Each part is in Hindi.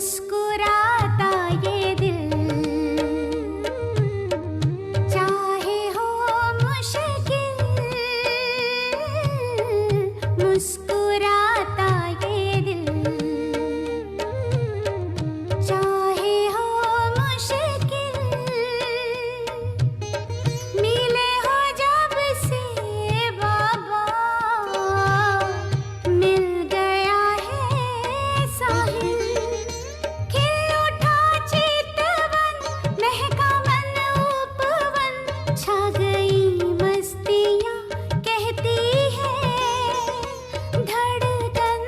मुस्कुराता ये दिल, चाहे हो मुश्किल, मुस्कुराता ये दिल, चाहे हो मुश्किल, मिले हो जब से बाबा, मिल गया है साहिल, खिल उठा चितवन, महका मन उपवन, छा गई मस्तियाँ, कहती है धड़कन,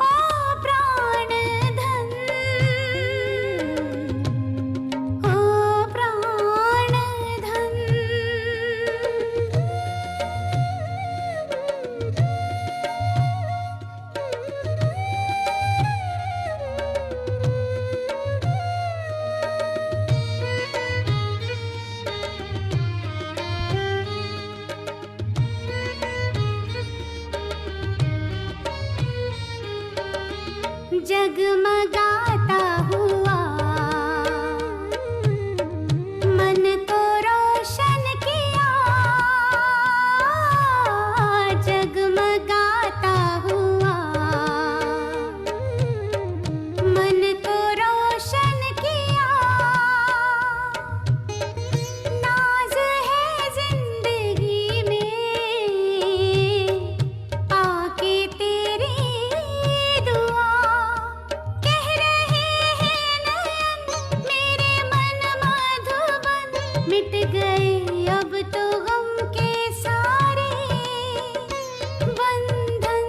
ओ प्राण धन, ओ प्राण धन। जगमगाता हुआ मन को रोशन किया, जगमगाता हुआ मन को रोशन किया, नाज है जिंदगी में पाके तेरी दुआ, कह रहे हैं नयन मेरे मन मधुबन, मिट गए अब तो गम के सारे बंधन,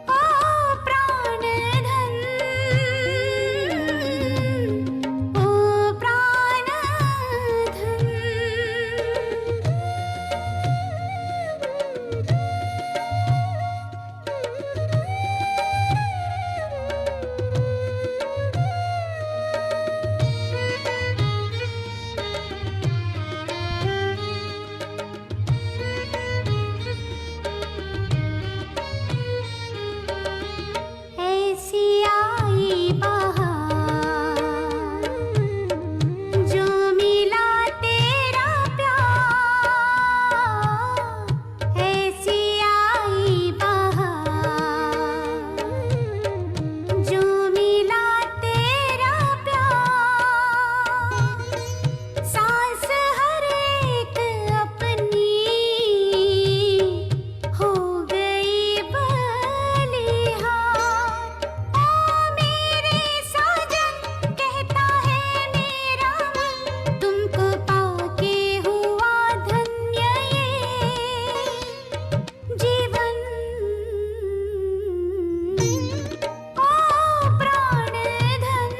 ओ प्राण धन, ओ प्राण धन। ऐसी आई बहार, जो मिला तेरा प्यार, ऐसी आई बहार, जो मिला तेरा प्यार, सांस हर एक अपनी हो गई बलिहार, ओ मेरे साजन, कहता है मेरा मन, तुमको पाके हुआ धन्य ये जीवन, ओ प्राण धन,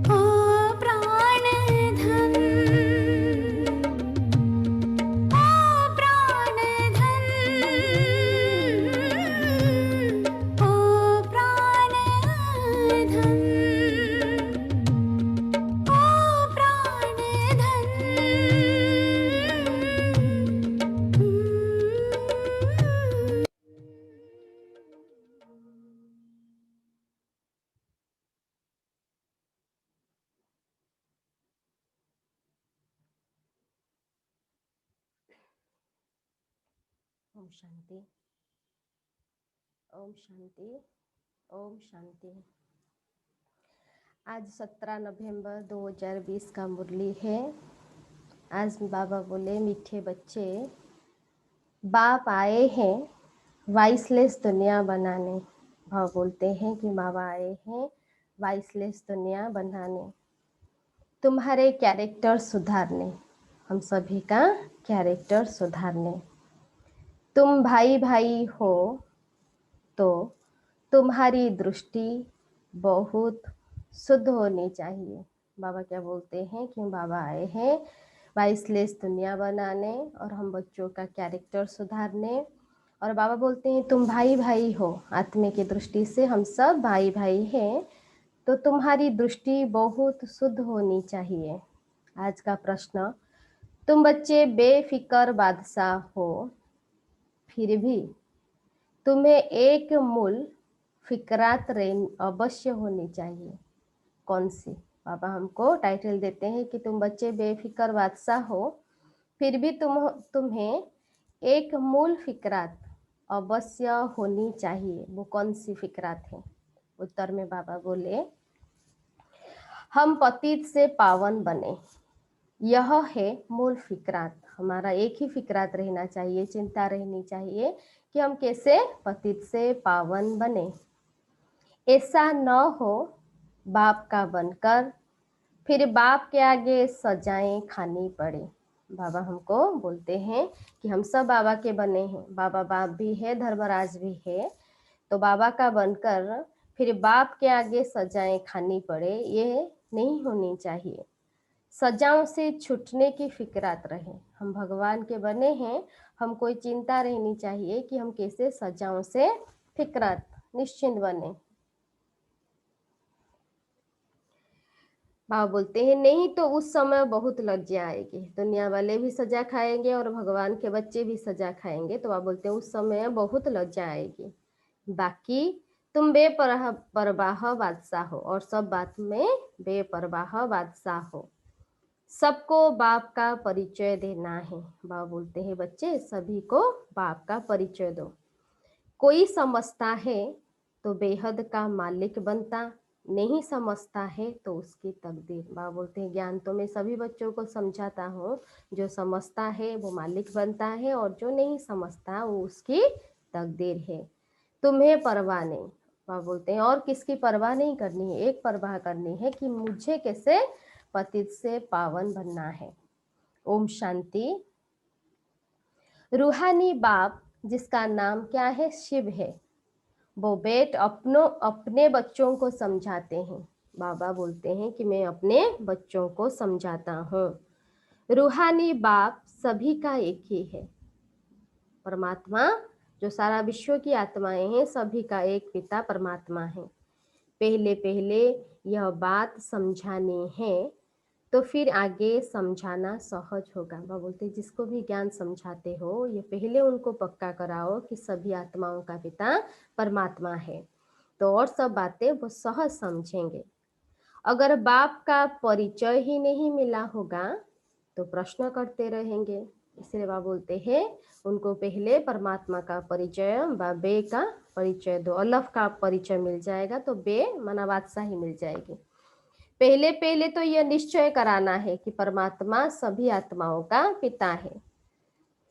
ओ प्राण धन, ओ प्राण धन, ओ प्राण धन, ओ प्राण धन। ओम शांति, ओम शांति, ओम शांति। आज 17 नवंबर 2020 का मुरली है। आज बाबा बोले, मीठे बच्चे, बाप आए हैं वाइसलेस दुनिया बनाने। भाव बोलते हैं कि बाबा आए हैं वाइसलेस दुनिया बनाने, तुम्हारे कैरेक्टर सुधारने, हम सभी का कैरेक्टर सुधारने। तुम भाई भाई हो तो तुम्हारी दृष्टि बहुत शुद्ध होनी चाहिए। बाबा क्या बोलते हैं कि बाबा आए हैं वाइसलेस दुनिया बनाने और हम बच्चों का कैरेक्टर सुधारने। और बाबा बोलते हैं तुम भाई भाई हो, आत्मे की दृष्टि से हम सब भाई भाई हैं, तो तुम्हारी दृष्टि बहुत शुद्ध होनी चाहिए। आज का प्रश्न, तुम बच्चे बेफिक्र बादशाह हो, फिर भी तुम्हें एक मूल फिक्रात अवश्य होनी चाहिए। कौन सी? पापा हमको टाइटल देते हैं कि तुम बच्चे बेफिक्र बादशाह हो, फिर भी तुम्हें एक मूल फिक्रात अवश्य होनी चाहिए। वो कौन सी फिक्रात है? उत्तर में बाबा बोले, हम पतित से पावन बने। यह है मूल फिक्रात। हमारा एक ही फिक्रात रहना चाहिए, चिंता रहनी चाहिए कि हम कैसे पतित से पावन बने। ऐसा न हो बाप का बनकर फिर बाप के आगे सजाएं खानी पड़े। बाबा हमको बोलते हैं कि हम सब बाबा के बने हैं, बाबा बाप भी है, धर्मराज भी है, तो बाबा का बनकर फिर बाप के आगे सजाएं खानी पड़े, ये नहीं होनी चाहिए। सजाओं से छूटने की फिक्रात रहे। हम भगवान के बने हैं, हम कोई चिंता रहनी चाहिए कि हम कैसे सजाओं से फिक्रात निश्चिंत बने। बाबा बोलते हैं, नहीं तो उस समय बहुत लज्जा आएगी। दुनिया वाले भी सजा खाएंगे और भगवान के बच्चे भी सजा खाएंगे, तो बाबा बोलते हैं उस समय बहुत लज्जा आएगी। बाकी तुम बेपरवाह बादशाह हो और सब बात में बेपरवाह बादशाह हो। सबको बाप का परिचय देना है। बाबा बोलते हैं, बच्चे सभी को बाप का परिचय दो। कोई समझता है तो बेहद का मालिक बनता, नहीं समझता है तो उसकी तकदीर। बाबा बोलते हैं, ज्ञान तो मैं सभी बच्चों को समझाता हूँ, जो समझता है वो मालिक बनता है और जो नहीं समझता वो उसकी तकदीर है। तुम्हें परवाह नहीं। बाबा बोलते हैं, और किसकी परवाह नहीं करनी है, एक परवाह करनी है कि मुझे कैसे पतित से पावन बनना है। ओम शांति। रूहानी बाप जिसका नाम क्या है, शिव है, वो अपने बच्चों को समझाते हैं। बाबा बोलते हैं कि मैं अपने बच्चों को समझाता हूँ। रूहानी बाप सभी का एक ही है। परमात्मा जो सारा विश्व की आत्माएं हैं, सभी का एक पिता परमात्मा है। पहले पहले यह बात समझानी है तो फिर आगे समझाना सहज होगा। बाबा बोलते जिसको भी ज्ञान समझाते हो, ये पहले उनको पक्का कराओ कि सभी आत्माओं का पिता परमात्मा है, तो और सब बातें वो सहज समझेंगे। अगर बाप का परिचय ही नहीं मिला होगा तो प्रश्न करते रहेंगे। इसलिए बाबा बोलते हैं उनको पहले परमात्मा का परिचय बे का परिचय दो। अलफ का परिचय मिल जाएगा तो बे मना बादशाही मिल जाएगी। पहले पहले तो यह निश्चय कराना है कि परमात्मा सभी आत्माओं का पिता है।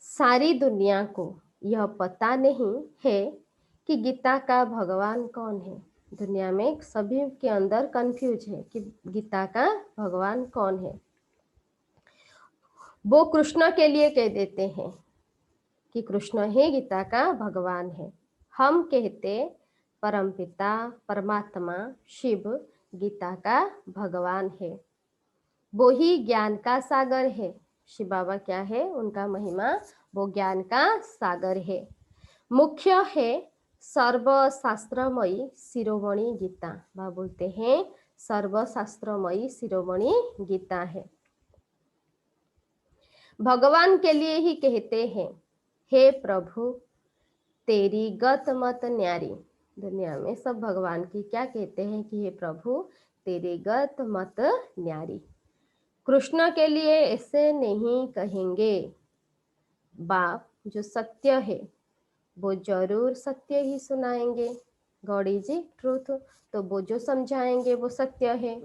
सारी दुनिया को यह पता नहीं है कि गीता का भगवान कौन है। दुनिया में सभी के अंदर कंफ्यूज है कि गीता का भगवान कौन है। वो कृष्ण के लिए कह देते हैं कि कृष्ण ही गीता का भगवान है। हम कहते परमपिता परमात्मा शिव गीता का भगवान है। वो ही ज्ञान का सागर है। शिव बाबा क्या है, उनका महिमा, वो ज्ञान का सागर है। मुख्य है सर्वशास्त्रमयी शिरोमणि गीता। बाबा बोलते हैं सर्वशास्त्रमयी शिरोमणि गीता है। भगवान के लिए ही कहते हैं, हे प्रभु तेरी गत मत न्यारी। दुनिया में सब भगवान की क्या कहते हैं कि हे प्रभु तेरी गत मत न्यारी। कृष्ण के लिए ऐसे नहीं कहेंगे। बाप जो सत्य है वो जरूर सत्य ही सुनाएंगे। गॉड इज ट्रूथ, तो वो जो समझाएंगे वो सत्य है।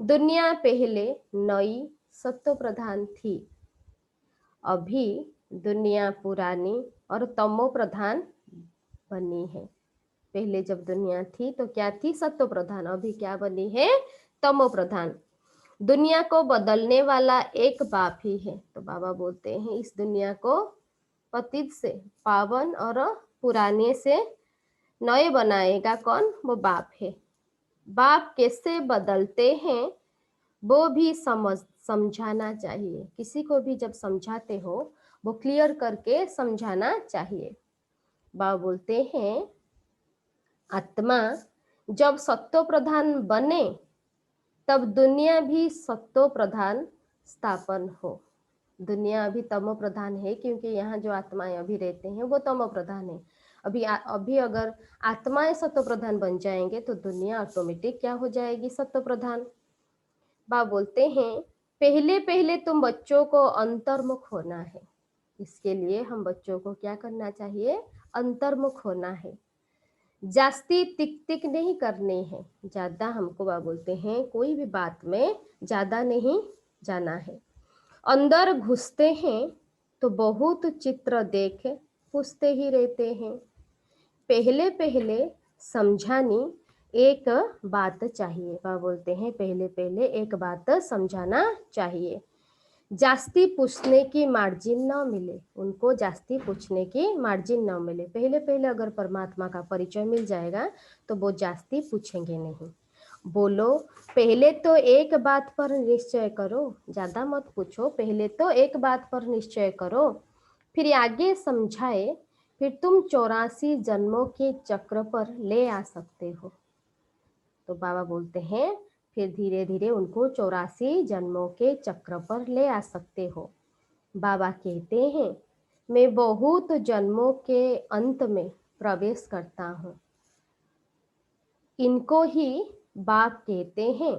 दुनिया पहले नई सत्य प्रधान थी, अभी दुनिया पुरानी और तमो प्रधान बनी है। पहले जब दुनिया थी तो क्या थी, सत्य प्रधान, अभी क्या बनी है, तमो प्रधान। दुनिया को बदलने वाला एक बाप ही है। तो बाबा बोलते हैं इस दुनिया को पतित से पावन और पुराने से नए बनाएगा कौन, वो बाप है। बाप कैसे बदलते हैं वो भी समझाना चाहिए। किसी को भी जब समझाते हो वो क्लियर करके समझाना चाहिए। बाबा बोलते हैं आत्मा जब सत्व प्रधान बने तब दुनिया भी सत्व प्रधान स्थापन हो। दुनिया अभी तमो प्रधान है, क्योंकि यहाँ जो आत्माएं अभी रहते हैं वो तमो प्रधान है। अभी अगर आत्माएं सत्व प्रधान बन जाएंगे तो दुनिया ऑटोमेटिक क्या हो जाएगी, सत्व प्रधान। बाबा बोलते हैं पहले पहले तुम बच्चों को अंतर्मुख होना है। इसके लिए हम बच्चों को क्या करना चाहिए, अंतर्मुख होना है। जास्ती टिक टिक नहीं करनी है, ज्यादा हमको बाबा बोलते हैं कोई भी बात में ज्यादा नहीं जाना है। अंदर घुसते हैं तो बहुत चित्र देख पूछते ही रहते हैं। पहले पहले समझानी एक बात चाहिए। बाबा बोलते हैं पहले पहले एक बात समझाना चाहिए। जास्ती पूछने की मार्जिन न मिले, उनको जास्ती पूछने की मार्जिन न मिले। पहले पहले अगर परमात्मा का परिचय मिल जाएगा तो वो जास्ती पूछेंगे नहीं। बोलो पहले तो एक बात पर निश्चय करो, ज्यादा मत पूछो, पहले तो एक बात पर निश्चय करो, फिर आगे समझाए, फिर तुम 84 जन्मों के चक्र पर ले आ सकते हो। तो बाबा बोलते हैं फिर धीरे धीरे उनको 84 जन्मों के चक्र पर ले आ सकते हो। बाबा कहते हैं मैं बहुत जन्मों के अंत में प्रवेश करता हूँ। इनको ही बाप कहते हैं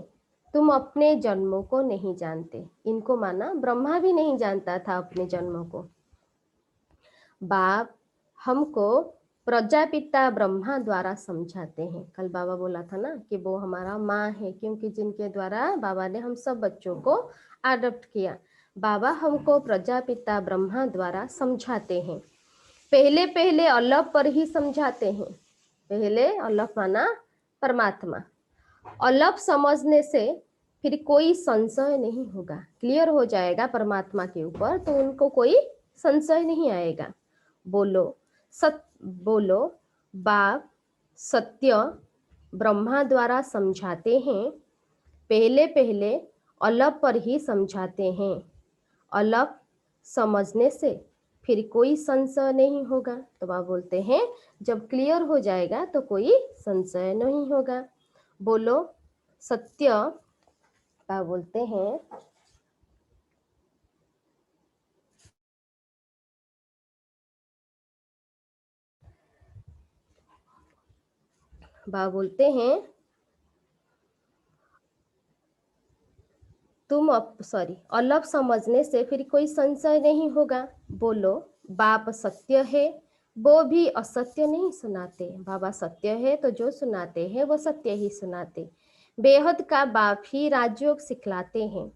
तुम अपने जन्मों को नहीं जानते। इनको माना ब्रह्मा भी नहीं जानता था अपने जन्मों को। बाप हमको प्रजापिता ब्रह्मा द्वारा समझाते हैं। कल बाबा बोला था ना कि वो हमारा माँ है, क्योंकि जिनके द्वारा बाबा ने हम सब बच्चों को अडॉप्ट किया। बाबा हमको प्रजापिता ब्रह्मा द्वारा समझाते हैं। पहले पहले अल्लाह पर ही समझाते हैं। पहले अल्लाह माना परमात्मा। अल्लाह समझने से फिर कोई संशय नहीं होगा, क्लियर हो जाएगा परमात्मा के ऊपर, तो उनको कोई संशय नहीं आएगा। बोलो बाप सत्य ब्रह्मा द्वारा समझाते हैं। पहले पहले अलग पर ही समझाते हैं। अलग समझने से फिर कोई संशय नहीं होगा। तो बाबा बोलते हैं जब क्लियर हो जाएगा तो कोई संशय नहीं होगा। बोलो सत्य। बाबा बोलते हैं बाबा बोलते हैं अलग समझने से फिर कोई संशय नहीं होगा। बोलो बाप सत्य है, वो भी असत्य नहीं सुनाते। बाबा सत्य है तो जो सुनाते हैं वो सत्य ही सुनाते। बेहद का बाप ही राजयोग सिखलाते हैं।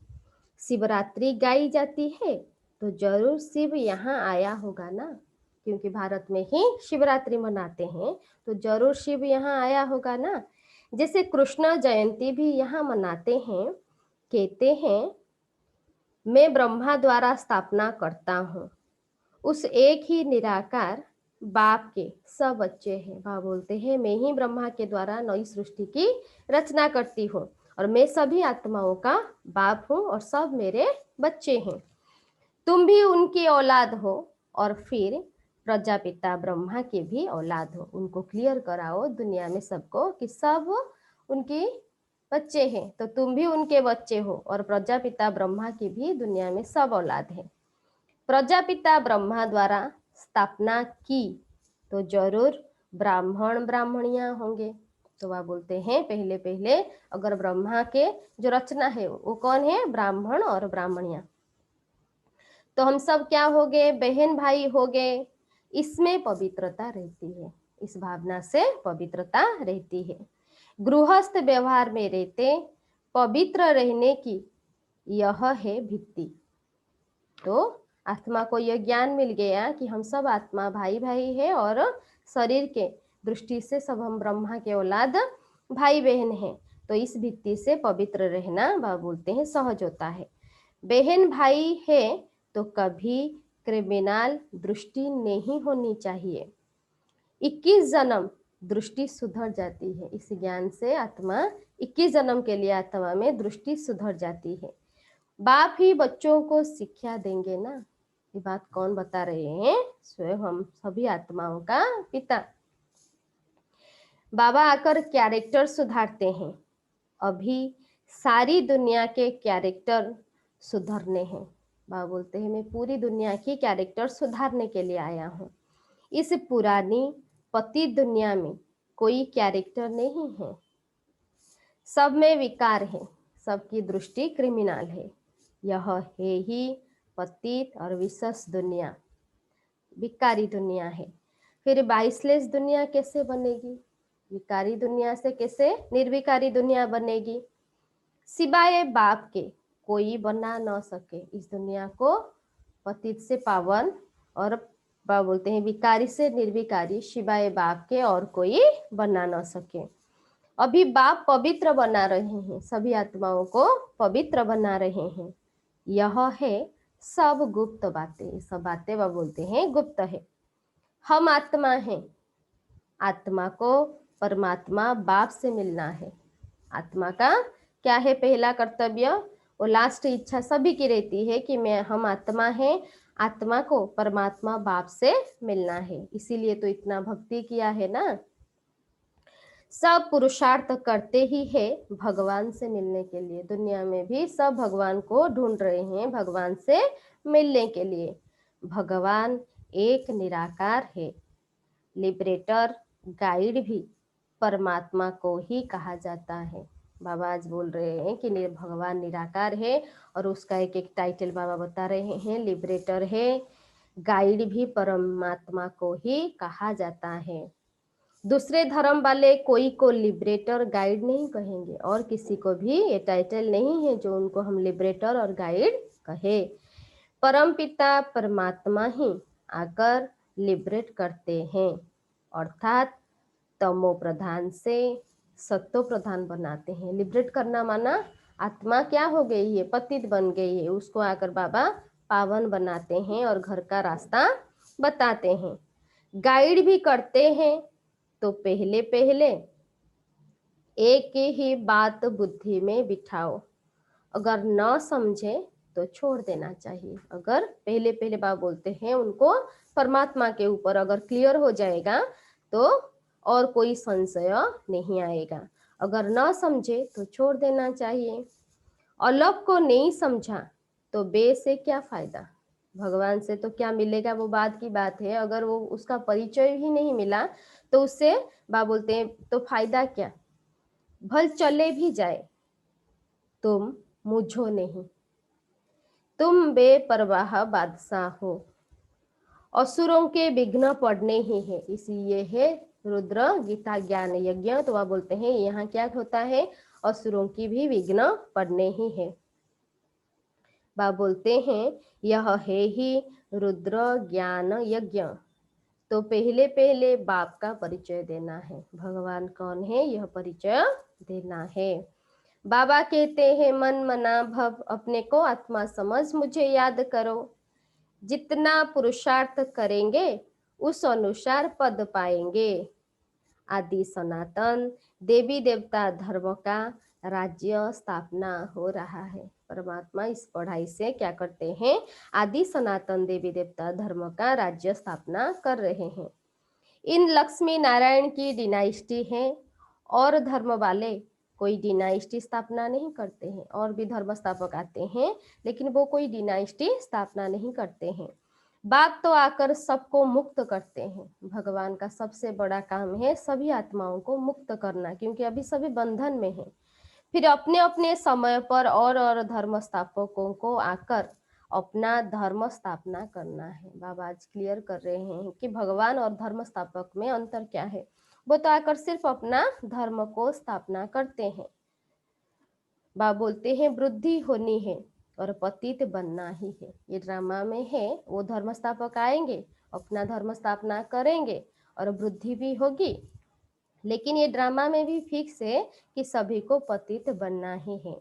शिवरात्रि गाई जाती है तो जरूर शिव यहाँ आया होगा ना, क्योंकि भारत में ही शिवरात्रि मनाते हैं तो जरूर शिव यहाँ आया होगा ना। जैसे कृष्ण जयंती भी यहाँ मनाते हैं। कहते हैं मैं ब्रह्मा द्वारा स्थापना करता हूँ, उस एक ही निराकार बाप के सब बच्चे हैं। बाप बोलते हैं मैं ही ब्रह्मा के द्वारा नई सृष्टि की रचना करती हूँ और मैं सभी आत्माओं का बाप हूँ और सब मेरे बच्चे हैं। तुम भी उनकी औलाद हो और फिर प्रजापिता ब्रह्मा के भी औलाद हो। उनको क्लियर कराओ दुनिया में सबको कि सब उनके बच्चे हैं, तो तुम भी उनके बच्चे हो और प्रजापिता ब्रह्मा की भी दुनिया में सब औलाद है। प्रजापिता ब्रह्मा द्वारा स्थापना की तो जरूर ब्राह्मण ब्राह्मणियां होंगे। तो वह बोलते हैं पहले पहले अगर ब्रह्मा के जो रचना है वो कौन है, ब्राह्मण और ब्राह्मणियां। तो हम सब क्या हो गए, बहन भाई हो गए। इसमें पवित्रता रहती है, इस भावना से पवित्रता रहती है। गृहस्थ व्यवहार में रहते पवित्र रहने की यह है भित्ति। तो आत्मा को यह ज्ञान मिल गया कि हम सब आत्मा भाई भाई है और शरीर के दृष्टि से सब हम ब्रह्मा के औलाद भाई बहन हैं। तो इस भित्ति से पवित्र रहना बाबा बोलते हैं सहज होता है। बहन भाई है तो कभी क्रिमिनल दृष्टि नहीं होनी चाहिए। 21 जन्म दृष्टि सुधर जाती है। इस ज्ञान से आत्मा 21 जन्म के लिए आत्मा में दृष्टि सुधर जाती है। बाप ही बच्चों को शिक्षा देंगे ना, ये बात कौन बता रहे हैं, स्वयं हम सभी आत्माओं का पिता। बाबा आकर कैरेक्टर सुधारते हैं। अभी सारी दुनिया के कैरेक्टर सुधरने हैं। बाबा बोलते हैं मैं पूरी दुनिया की कैरेक्टर सुधारने के लिए आया हूँ। इस पुरानी पतित दुनिया में कोई कैरेक्टर नहीं है, सब में विकार है, सबकी दृष्टि क्रिमिनल है। यह है ही पतित और विशेष दुनिया, विकारी दुनिया है। फिर 22 दुनिया कैसे बनेगी? विकारी दुनिया से कैसे निर्विकारी दुनिया बनेगी? सिवाय बाप के कोई बना न सके इस दुनिया को पतित से पावन और बोलते हैं विकारी से निर्विकारी, सिवाय बाप के और कोई बना न सके। अभी बाप पवित्र बना रहे हैं, सभी आत्माओं को पवित्र बना रहे हैं। यह है सब गुप्त बातें, सब बातें वह बोलते हैं गुप्त है। हम आत्मा हैं, आत्मा को परमात्मा बाप से मिलना है। आत्मा का क्या है पहला कर्तव्य? वो लास्ट इच्छा सभी की रहती है कि हम आत्मा हैं, आत्मा को परमात्मा बाप से मिलना है। इसीलिए तो इतना भक्ति किया है ना। सब पुरुषार्थ करते ही है भगवान से मिलने के लिए। दुनिया में भी सब भगवान को ढूंढ रहे हैं, भगवान से मिलने के लिए। भगवान एक निराकार है। लिबरेटर, गाइड भी परमात्मा को ही कहा जाता है। बाबा आज बोल रहे हैं कि भगवान निराकार है और उसका एक एक टाइटल बाबा बता रहे हैं। लिबरेटर है, गाइड भी परमात्मा को ही कहा जाता है। दूसरे धर्म वाले कोई को लिबरेटर गाइड नहीं कहेंगे और किसी को भी ये टाइटल नहीं है जो उनको हम लिबरेटर और गाइड कहे। परम पिता परमात्मा ही आकर लिबरेट करते हैं, अर्थात तमो प्रधान से सत्तो प्रधान बनाते हैं। लिबरेट करना माना आत्मा क्या हो गई है, पतित बन गई है, उसको आकर बाबा पावन बनाते हैं और घर का रास्ता बताते हैं। गाइड भी करते हैं। तो पहले पहले एक ही बात बुद्धि में बिठाओ, अगर न समझे तो छोड़ देना चाहिए। अगर पहले पहले बाबा बोलते हैं उनको परमात्मा के ऊपर अगर क्लियर हो जाएगा तो और कोई संशय नहीं आएगा। अगर न समझे तो छोड़ देना चाहिए। अलग को नहीं समझा तो बे से क्या फायदा? भगवान से तो क्या मिलेगा वो बाद की बात है। अगर वो उसका परिचय ही नहीं मिला तो उससे बाबा बोलते हैं तो फायदा क्या? भल चले भी जाए तुम मुझो नहीं, तुम बेपरवाह बादशाह हो। असुरों के विघ्न पड़ने ही है, इसलिए है रुद्र गीता ज्ञान यज्ञ। तो वह बोलते हैं यहाँ क्या होता है, असुरों की भी विघ्न पड़ने ही है। बाबा बोलते हैं यह है ही रुद्र ज्ञान यज्ञ। तो पहले पहले बाप का परिचय देना है, भगवान कौन है यह परिचय देना है। बाबा कहते हैं मन मना भव, अपने को आत्मा समझ मुझे याद करो। जितना पुरुषार्थ करेंगे उस अनुसार पद पाएंगे। आदि सनातन देवी देवता धर्म का राज्य स्थापना हो रहा है। परमात्मा इस पढ़ाई से क्या करते हैं, आदि सनातन देवी देवता धर्म का राज्य स्थापना कर रहे हैं। इन लक्ष्मी नारायण की डिनाइस्टी है और धर्म वाले कोई डिनाइस्टी स्थापना नहीं करते हैं। और भी धर्म स्थापक आते हैं लेकिन वो कोई डिनाइस्टी स्थापना नहीं करते हैं। बाप तो आकर सबको मुक्त करते हैं। भगवान का सबसे बड़ा काम है सभी आत्माओं को मुक्त करना, क्योंकि अभी सभी बंधन में हैं। फिर अपने अपने समय पर और धर्म स्थापकों को आकर अपना धर्म स्थापना करना है। बाबा आज क्लियर कर रहे हैं कि भगवान और धर्म स्थापक में अंतर क्या है। वो तो आकर सिर्फ अपना धर्म को स्थापना करते हैं। बाबा बोलते हैं वृद्धि होनी है और पतित बनना ही है। ये ड्रामा में है, वो धर्म स्थापक आएंगे, अपना धर्म स्थापना करेंगे और वृद्धि भी होगी। लेकिन ये ड्रामा में भी फिक्स है कि सभी को पतित बनना ही है।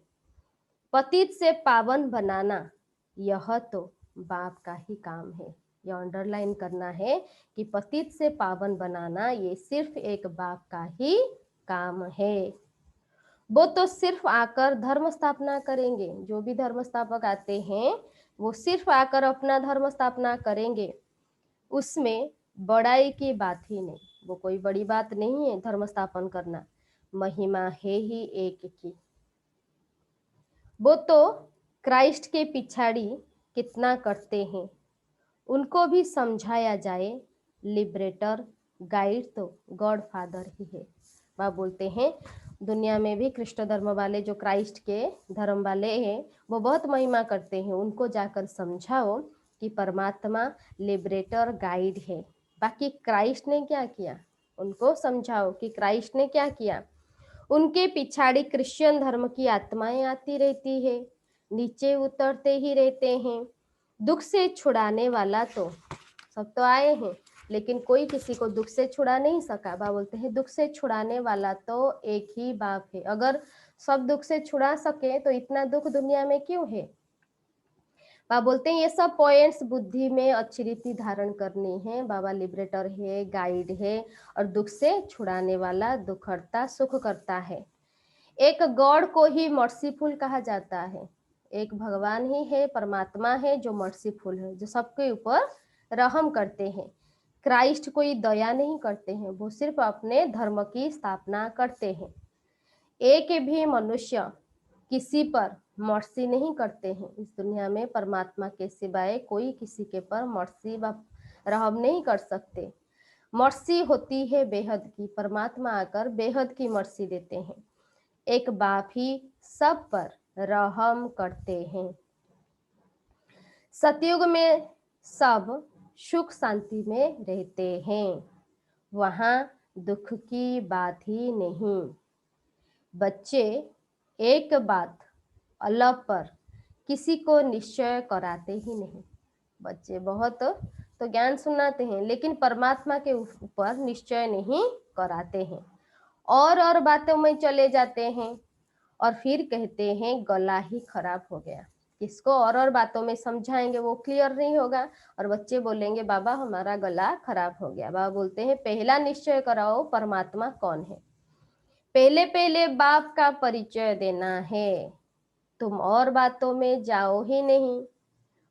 पतित से पावन बनाना यह तो बाप का ही काम है। यह अंडरलाइन करना है कि पतित से पावन बनाना ये सिर्फ एक बाप का ही काम है। वो तो सिर्फ आकर धर्म स्थापना करेंगे। जो भी धर्म स्थापक आते हैं वो सिर्फ आकर अपना धर्म स्थापना करेंगे, उसमें बड़ाई की बात ही नहीं। वो कोई बड़ी बात नहीं है धर्म स्थापन करना, महिमा है ही एक की। वो तो क्राइस्ट के पिछाड़ी कितना करते हैं उनको भी समझाया जाए। लिबरेटर गाइड तो गॉड फादर ही है। वह बोलते हैं दुनिया में भी कृष्ण धर्म वाले जो क्राइस्ट के धर्म वाले हैं वो बहुत महिमा करते हैं, उनको जाकर समझाओ कि परमात्मा लिबरेटर गाइड है। बाकी क्राइस्ट ने क्या किया उनको समझाओ कि क्राइस्ट ने क्या किया। उनके पिछाड़ी क्रिश्चियन धर्म की आत्माएं आती रहती है, नीचे उतरते ही रहते हैं। दुख से छुड़ाने वाला तो सब तो आए हैं, लेकिन कोई किसी को दुख से छुड़ा नहीं सका। बाबा बोलते हैं दुख से छुड़ाने वाला तो एक ही बाप है। अगर सब दुख से छुड़ा सके तो इतना दुख दुनिया में क्यों है। बाबा बोलते हैं ये सब पॉइंट्स बुद्धि में अच्छी रीति धारण करनी है। बाबा लिबरेटर है, गाइड है और दुख से छुड़ाने वाला, दुख हरता सुख करता है। एक गॉड को ही मर्सीफुल कहा जाता है। एक भगवान ही है, परमात्मा है जो मर्सीफुल है, जो सबके ऊपर रहम करते हैं। क्राइस्ट कोई दया नहीं करते हैं, वो सिर्फ अपने धर्म की स्थापना करते हैं। एक भी मनुष्य किसी पर मर्सी नहीं करते हैं। इस दुनिया में परमात्मा के सिवाय कोई किसी के पर मर्सी व रहम नहीं कर सकते। मर्सी होती है बेहद की, परमात्मा आकर बेहद की मर्सी देते हैं। एक बाप ही सब पर रहम करते हैं। सतयुग में सब सुख शांति में रहते हैं, वहां दुख की बात ही नहीं। बच्चे एक बात अल्लाह पर किसी को निश्चय कराते ही नहीं। बच्चे बहुत तो ज्ञान सुनाते हैं लेकिन परमात्मा के ऊपर निश्चय नहीं कराते हैं, और बातों में चले जाते हैं और फिर कहते हैं गला ही खराब हो गया। किसको और बातों में समझाएंगे वो क्लियर नहीं होगा और बच्चे बोलेंगे बाबा हमारा गला खराब हो गया। बाबा बोलते हैं पहला निश्चय कराओ परमात्मा कौन है। पहले पहले बाप का परिचय देना है। तुम और बातों में जाओ ही नहीं।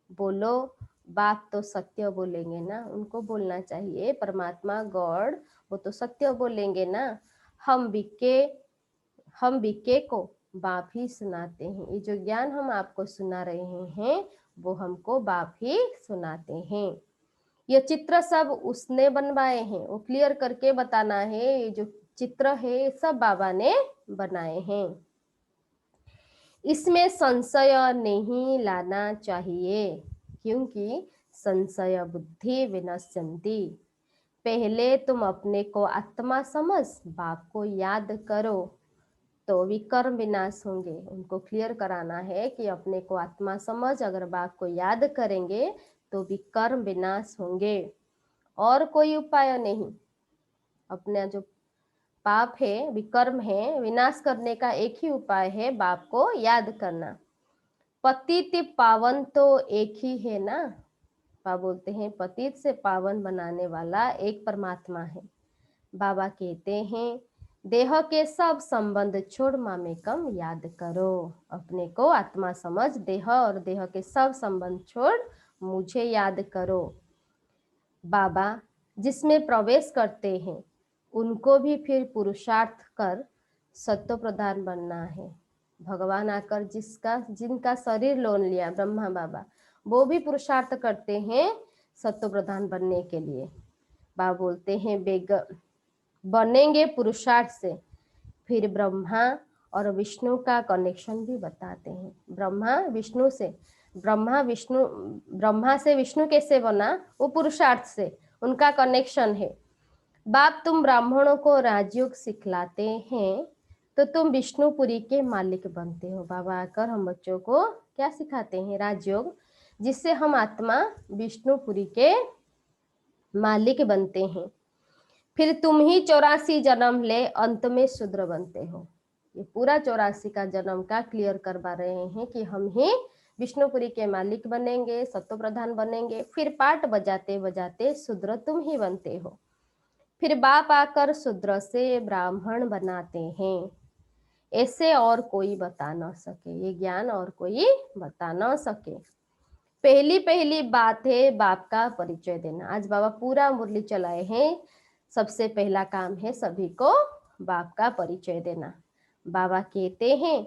बोलो बाप तो सत्य बोलेंगे ना, उनको बोलना चाहिए परमात्मा गॉड वो तो सत्य बोलेंगे ना। हम बिके को बाप ही सुनाते हैं। ये जो ज्ञान हम आपको सुना रहे हैं वो हमको बाप ही सुनाते हैं। ये चित्र सब उसने बनवाए हैं, वो क्लियर करके बताना है। ये जो चित्र है सब बाबा ने बनाए हैं, इसमें संशय नहीं लाना चाहिए क्योंकि संशय बुद्धि विनश्यन्ति। पहले तुम अपने को आत्मा समझ बाप को याद करो तो विकर्म विनाश होंगे। उनको क्लियर कराना है कि अपने को आत्मा समझ अगर बाप को याद करेंगे तो विकर्म विनाश होंगे, और कोई उपाय नहीं। अपना जो पाप है विकर्म है विनाश करने का एक ही उपाय है बाप को याद करना। पतित पावन तो एक ही है ना। बाबा बोलते हैं पतित से पावन बनाने वाला एक परमात्मा है। बाबा कहते हैं देह के सब संबंध छोड़ मामेकम याद करो। अपने को आत्मा समझ देह और देह के सब संबंध छोड़ मुझे याद करो। बाबा जिसमें प्रवेश करते हैं उनको भी फिर पुरुषार्थ कर सत्व प्रधान बनना है। भगवान आकर जिनका शरीर लोन लिया ब्रह्मा बाबा, वो भी पुरुषार्थ करते हैं सत्व प्रधान बनने के लिए। बाबा बोलते हैं बनेंगे पुरुषार्थ से। फिर ब्रह्मा और विष्णु का कनेक्शन भी बताते हैं। ब्रह्मा से विष्णु कैसे बना, वो पुरुषार्थ से उनका कनेक्शन है। बाप तुम ब्राह्मणों को राजयोग सिखलाते हैं तो तुम विष्णुपुरी के मालिक बनते हो। बाबा आकर हम बच्चों को क्या सिखाते हैं, राजयोग, जिससे हम आत्मा विष्णुपुरी के मालिक बनते हैं। फिर तुम ही 84 जन्म ले अंत में शूद्र बनते हो। ये पूरा 84 का जन्म का क्लियर करवा रहे हैं कि हम ही विष्णुपुरी के मालिक बनेंगे, सत्व प्रधान बनेंगे, फिर पाठ बजाते बजाते शूद्र तुम ही बनते हो। फिर बाप आकर शूद्र से ब्राह्मण बनाते हैं। ऐसे और कोई बता न सके, ये ज्ञान और कोई बता न सके। पहली बात है बाप का परिचय देना। आज बाबा पूरा मुरली चलाए हैं। सबसे पहला काम है सभी को बाप का परिचय देना। बाबा कहते हैं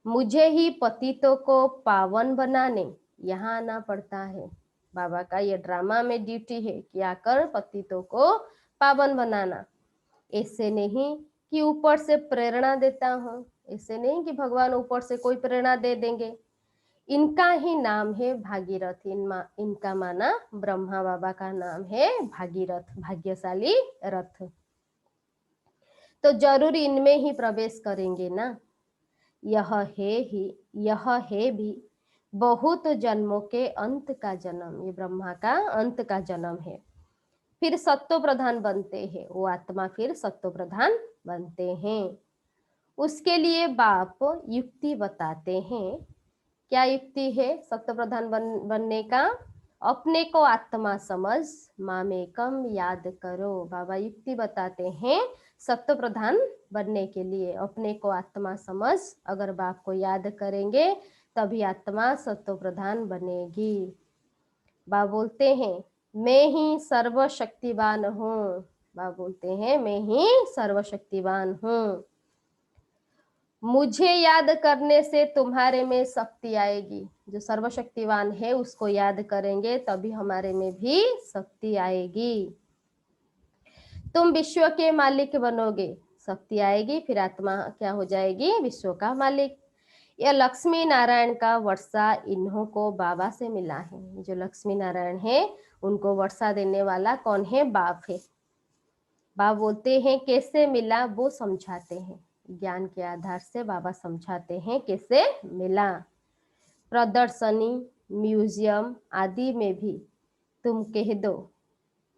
मुझे ही पतितों को पावन बनाने यहाँ आना पड़ता है। बाबा का ये ड्रामा में ड्यूटी है कि आकर पतितों को पावन बनाना। ऐसे नहीं कि ऊपर से प्रेरणा देता हूँ, ऐसे नहीं कि भगवान ऊपर से कोई प्रेरणा दे देंगे। इनका ही नाम है भागीरथ। इनका माना ब्रह्मा बाबा का नाम है भागीरथ, भाग्यशाली रथ। तो जरूर इनमें ही प्रवेश करेंगे ना। यह है भी बहुत जन्मों के अंत का जन्म। ये ब्रह्मा का अंत का जन्म है। फिर सत्व प्रधान बनते हैं, वो आत्मा फिर सत्व प्रधान बनते हैं। उसके लिए बाप युक्ति बताते हैं। क्या युक्ति है सत्व प्रधान बनने का? अपने को आत्मा समझ मामेकम याद करो। बाबा युक्ति बताते हैं सत्व प्रधान बनने के लिए। अपने को आत्मा समझ अगर बाप को याद करेंगे तभी आत्मा सत्व प्रधान बनेगी। बाप बोलते हैं मैं ही सर्वशक्तिवान हूँ। बाप बोलते हैं मैं ही सर्वशक्तिवान हूँ। मुझे याद करने से तुम्हारे में शक्ति आएगी। जो सर्वशक्तिवान है उसको याद करेंगे तभी हमारे में भी शक्ति आएगी। तुम विश्व के मालिक बनोगे, शक्ति आएगी, फिर आत्मा क्या हो जाएगी? विश्व का मालिक। यह लक्ष्मी नारायण का वर्षा इन्हों को बाबा से मिला है। जो लक्ष्मी नारायण है उनको वर्षा देने वाला कौन है? बाप है। बाप बोलते हैं कैसे मिला, वो समझाते हैं। ज्ञान के आधार से बाबा समझाते हैं कैसे मिला। प्रदर्शनी, म्यूजियम आदि में भी तुम कह दो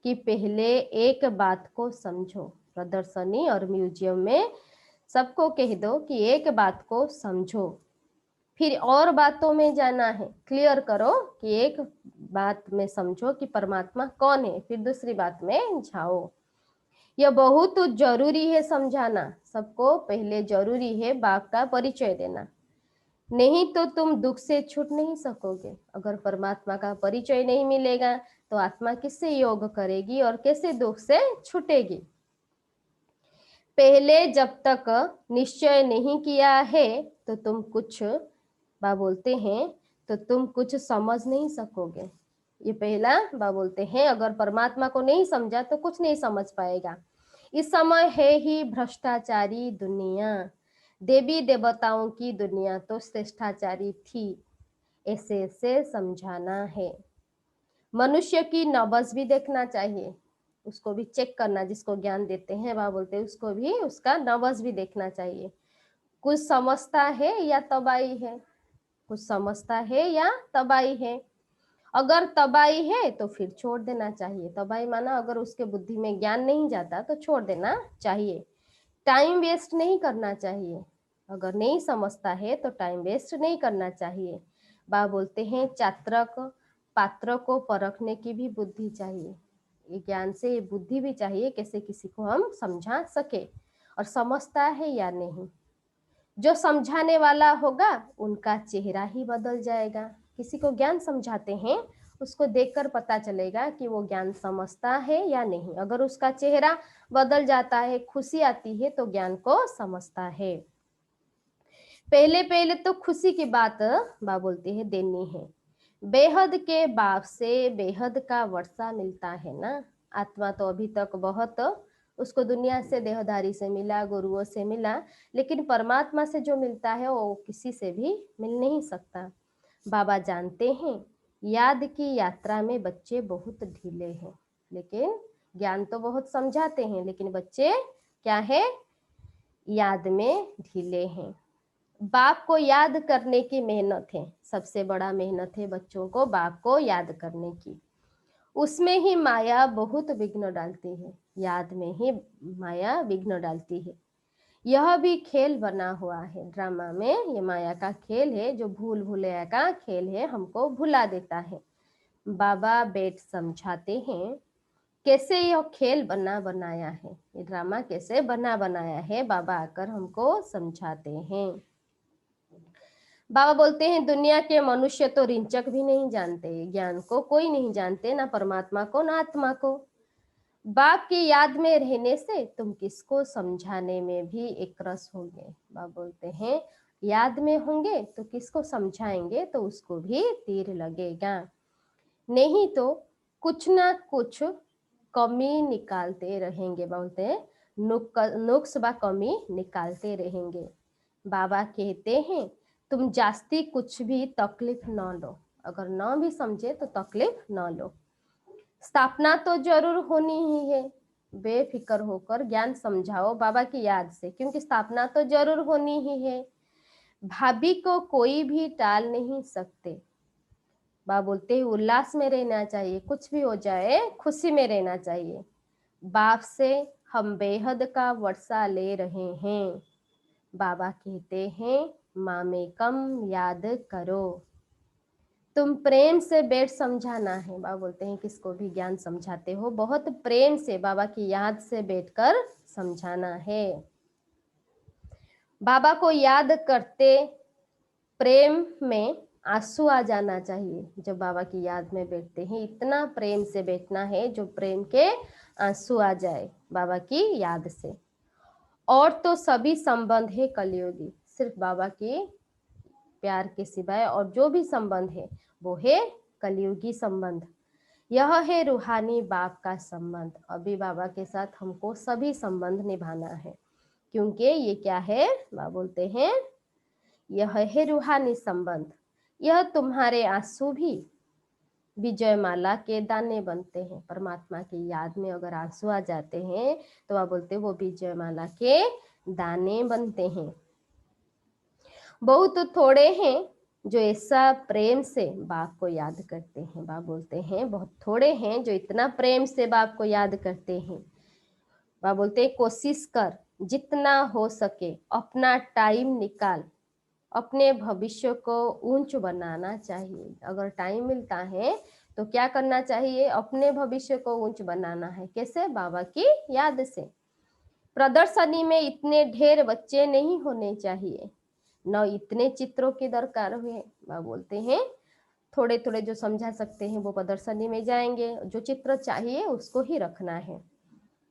कि पहले एक बात को समझो। प्रदर्शनी और म्यूजियम में सबको कह दो कि एक बात को समझो, फिर और बातों में जाना है। क्लियर करो कि एक बात में समझो कि परमात्मा कौन है, फिर दूसरी बात में जाओ। यह बहुत जरूरी है समझाना। सबको पहले जरूरी है बाप का परिचय देना, नहीं तो तुम दुख से छूट नहीं सकोगे। अगर परमात्मा का परिचय नहीं मिलेगा तो आत्मा किससे योग करेगी और कैसे दुख से छूटेगी? पहले जब तक निश्चय नहीं किया है तो तुम कुछ, बा बोलते हैं, तो तुम कुछ समझ नहीं सकोगे। ये पहला बा बोलते हैं अगर परमात्मा को नहीं समझा तो कुछ नहीं समझ पाएगा। इस समय है ही भ्रष्टाचारी दुनिया। देवी देवताओं की दुनिया तो श्रेष्ठाचारी थी। ऐसे ऐसे समझाना है। मनुष्य की नब्ज भी देखना चाहिए, उसको भी चेक करना। जिसको ज्ञान देते हैं वह बोलते हैं उसको भी उसका नब्ज भी देखना चाहिए। कुछ समझता है या तबाही है, कुछ समझता है या तबाही है। अगर तबाही है तो फिर छोड़ देना चाहिए। तबाही माना अगर उसके बुद्धि में ज्ञान नहीं जाता तो छोड़ देना चाहिए। टाइम वेस्ट नहीं करना चाहिए। अगर नहीं समझता है तो टाइम वेस्ट नहीं करना चाहिए। बा बोलते हैं चात्रक पात्र को परखने की भी बुद्धि चाहिए। ये ज्ञान से ये बुद्धि भी चाहिए कैसे किसी को हम समझा सके और समझता है या नहीं। जो समझाने वाला होगा उनका चेहरा ही बदल जाएगा। किसी को ज्ञान समझाते हैं उसको देखकर पता चलेगा कि वो ज्ञान समझता है या नहीं। अगर उसका चेहरा बदल जाता है, खुशी आती है, तो ज्ञान को समझता है। पहले पहले तो खुशी की बात बा बोलते हैं देनी है। बेहद के बाप से बेहद का वर्षा मिलता है ना। आत्मा तो अभी तक बहुत उसको दुनिया से, देहधारी से मिला, गुरुओं से मिला, लेकिन परमात्मा से जो मिलता है वो किसी से भी मिल नहीं सकता। बाबा जानते हैं याद की यात्रा में बच्चे बहुत ढीले हैं, लेकिन ज्ञान तो बहुत समझाते हैं, लेकिन बच्चे क्या है? याद में ढीले हैं। बाप को याद करने की मेहनत है, सबसे बड़ा मेहनत है बच्चों को बाप को याद करने की। उसमें ही माया बहुत विघ्न डालती है, याद में ही माया विघ्न डालती है। यह भी खेल बना हुआ है ड्रामा में। ये माया का खेल है, जो भूल भुलैया का खेल है, हमको भुला देता है। बाबा बैठ समझाते हैं कैसे यह खेल बना बनाया है, ये ड्रामा कैसे बना बनाया है। बाबा आकर हमको समझाते हैं। बाबा बोलते हैं दुनिया के मनुष्य तो रिंचक भी नहीं जानते, ज्ञान को कोई नहीं जानते, ना परमात्मा को ना आत्मा को। बाप की याद में रहने से तुम किसको समझाने में भी एक रस होगे। बाप बोलते हैं याद में होंगे तो किसको समझाएंगे तो उसको भी तीर लगेगा, नहीं तो कुछ ना कुछ कमी निकालते रहेंगे, बोलते हैं नुक्स बा कमी निकालते रहेंगे। बाबा कहते हैं तुम जास्ती कुछ भी तकलीफ न लो, अगर न भी समझे तो तकलीफ न लो। स्थापना तो जरूर होनी ही है, बेफिक्र होकर ज्ञान समझाओ बाबा की याद से, क्योंकि स्थापना तो जरूर होनी ही है। भाभी को कोई भी टाल नहीं सकते। बाबा बोलते हैं उल्लास में रहना चाहिए, कुछ भी हो जाए खुशी में रहना चाहिए। बाप से हम बेहद का वर्षा ले रहे हैं। बाबा कहते हैं मामे कम याद करो। तुम प्रेम से बैठ समझाना है। बाबा बोलते हैं किसको भी ज्ञान समझाते हो बहुत प्रेम से बाबा की याद से बैठकर समझाना है। बाबा को याद करते प्रेम में आंसू आ जाना चाहिए। जब बाबा की याद में बैठते हैं इतना प्रेम से बैठना है जो प्रेम के आंसू आ जाए बाबा की याद से। और तो सभी संबंध है कलयुगी, सिर्फ बाबा की प्यार के सिवाय और जो भी संबंध है वो है कलयुगी संबंध। यह है रूहानी बाप का संबंध। अभी बाबा के साथ हमको सभी संबंध निभाना है, क्योंकि ये क्या है बाबा बोलते हैं यह है रूहानी संबंध। यह तुम्हारे आंसू भी विजय माला के दाने बनते हैं। परमात्मा की याद में अगर आंसू आ जाते हैं तो वह बोलते हैं वो विजय माला के दाने बनते हैं। बहुत थोड़े हैं जो ऐसा प्रेम से बाप को याद करते हैं। बाप बोलते हैं बहुत थोड़े हैं जो इतना प्रेम से बाप को याद करते हैं। बाप बोलते हैं कोशिश कर जितना हो सके अपना टाइम निकाल, अपने भविष्य को ऊंच बनाना चाहिए। अगर टाइम मिलता है तो क्या करना चाहिए, अपने भविष्य को ऊंच बनाना है। कैसे, बाबा की याद से। प्रदर्शनी में इतने ढेर बच्चे नहीं होने चाहिए, न इतने चित्रों की दरकार हुए। बाबा बोलते हैं थोड़े थोड़े जो समझा सकते हैं वो प्रदर्शनी में जाएंगे, जो चित्र चाहिए उसको ही रखना है।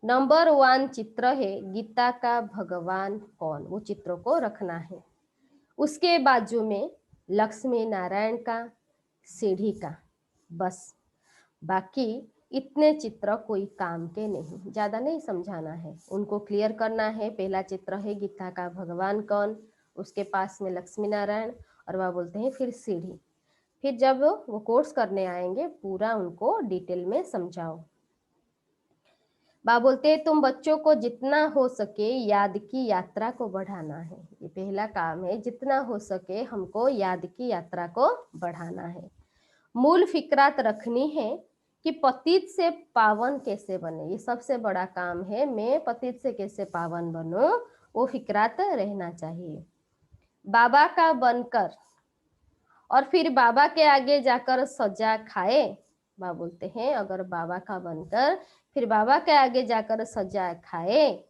नंबर 1 चित्र है गीता का भगवान कौन, वो चित्रों को रखना है। उसके बाजू में लक्ष्मी नारायण का, सीढ़ी का, बस। बाकी इतने चित्र कोई काम के नहीं, ज्यादा नहीं समझाना है, उनको क्लियर करना है। पहला चित्र है गीता का भगवान कौन, उसके पास में लक्ष्मी नारायण, और वह बोलते हैं फिर सीढ़ी। फिर जब वो कोर्स करने आएंगे पूरा उनको डिटेल में समझाओ। बाबा बोलते हैं तुम बच्चों को जितना हो सके याद की यात्रा को बढ़ाना है। ये पहला काम है, जितना हो सके हमको याद की यात्रा को बढ़ाना है। मूल फिक्रात रखनी है कि पतित से पावन कैसे बने, ये सबसे बड़ा काम है। मैं पतित से कैसे पावन बनूं, वो फिक्रात रहना चाहिए। बाबा का बनकर और फिर बाबा के आगे जाकर सजा खाए। बाबा बोलते हैं अगर बाबा का बनकर फिर बाबा के आगे जाकर सजा खाए,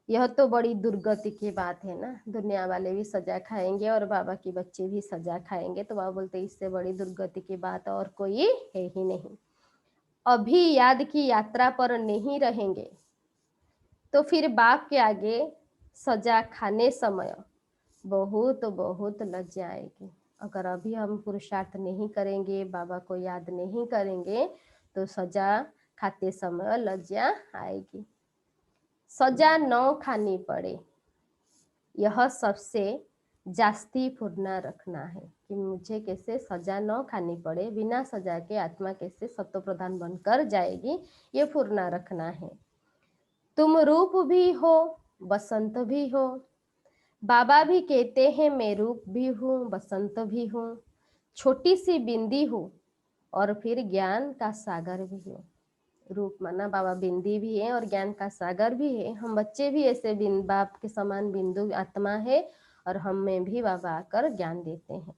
यह तो बड़ी दुर्गति की बात है ना। दुनिया वाले भी सजा खाएंगे और बाबा के बच्चे भी सजा खाएंगे, तो बाबा बोलते इससे बड़ी दुर्गति की बात और कोई है ही नहीं। अभी याद की यात्रा पर नहीं रहेंगे तो फिर बाप के आगे सजा खाने समय बहुत बहुत लज्जा आएगी। अगर अभी हम पुरुषार्थ नहीं करेंगे, बाबा को याद नहीं करेंगे, तो सजा खाते समय लज्जा आएगी। सजा न खानी पड़े, यह सबसे जास्ती फुरना रखना है कि मुझे कैसे सजा न खानी पड़े, बिना सजा के आत्मा कैसे सत्व प्रधान बनकर जाएगी, ये फुरना रखना है। तुम रूप भी हो बसंत भी हो। बाबा भी कहते हैं मैं रूप भी हूँ बसंत भी हूँ, छोटी सी बिंदी हूँ और फिर ज्ञान का सागर भी हूँ। रूप माना बाबा बिंदी भी है और ज्ञान का सागर भी है। हम बच्चे भी ऐसे बाप के समान बिंदु आत्मा है और हम में भी बाबा आकर ज्ञान देते हैं।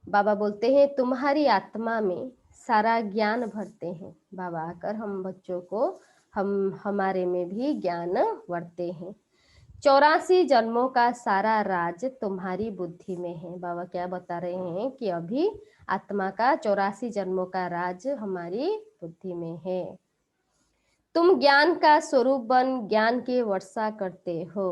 बाबा बोलते हैं तुम्हारी आत्मा में सारा ज्ञान भरते हैं। बाबा आकर हम बच्चों को हमारे में भी ज्ञान भरते हैं। 84 जन्मों का सारा राज तुम्हारी बुद्धि में है। बाबा क्या बता रहे हैं कि अभी आत्मा का 84 जन्मों का राज हमारी बुद्धि में है। तुम ज्ञान का स्वरूप बन ज्ञान की वर्षा करते हो।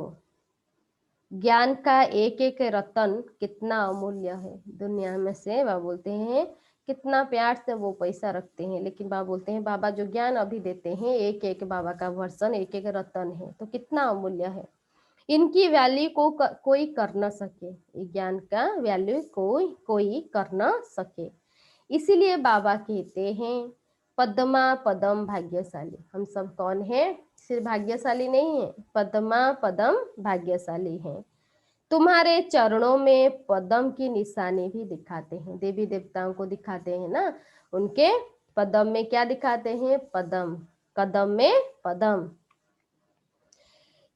ज्ञान का एक एक रतन कितना अमूल्य है। दुनिया में से बाबा बोलते हैं कितना प्यार से वो पैसा रखते हैं, लेकिन बाबा बोलते हैं बाबा जो ज्ञान अभी देते हैं एक एक बाबा का वर्षन एक एक रतन है, तो कितना अमूल्य है। इनकी वैल्यू को कोई कर ना सके, ज्ञान का वैल्यू कोई कर ना सके। इसीलिए बाबा कहते हैं पद्मा पदम भाग्यशाली। हम सब कौन है? सिर्फ भाग्यशाली नहीं है, पद्मा पदम भाग्यशाली है। तुम्हारे चरणों में पद्म की निशानी भी दिखाते हैं, देवी देवताओं को दिखाते हैं ना, उनके पद्म में क्या दिखाते हैं? पद्म, कदम में पद्म।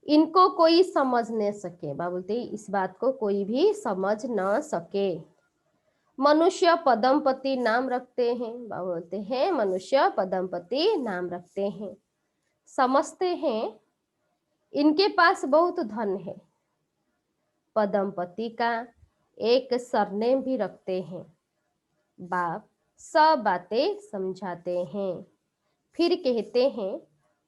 इनको कोई समझ न सके, बाबा बोलते इस बात को कोई भी समझ न सके। मनुष्य पद्मपति नाम रखते हैं, बाबा बोलते हैं मनुष्य पद्मपति नाम रखते हैं। समझते हैं इनके पास बहुत धन है। पद्मपति का एक सरनेम भी रखते हैं। बाप सब बातें समझाते हैं, फिर कहते हैं